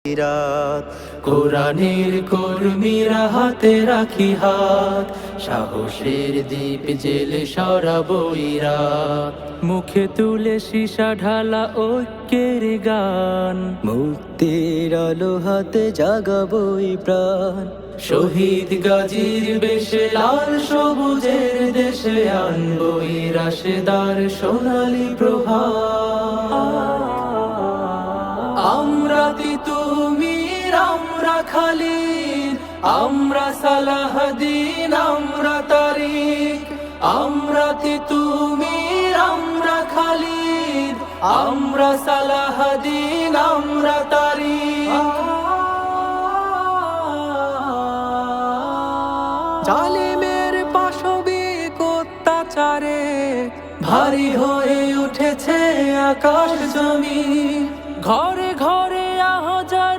রাত কোরআনের কর্মীরা হাতে রাখি হাত, সাহসের দীপ জেলে সরাবো রাত। মুখে তুলে সীসা ঢালা ঐক্যের গান, মুক্তির আলো হাতে জাগাবোই প্রাণ। শহীদ গাজীর বেশে লাল সবুজের দেশে আনবই রাশেদার সোনালী প্রভাত। আমরা তিতুমির, আমরা খালিদ, আমরা সালাহদ্দিন, আমরা তারিক। আমরা তিতুমির, আমরা খালিদ, আমরা সালাহদ্দিন, আমরা তারিক। জালিমের পাশবিক অত্যাচারে ভারী হয়ে উঠেছে আকাশ জমিন, ঘরে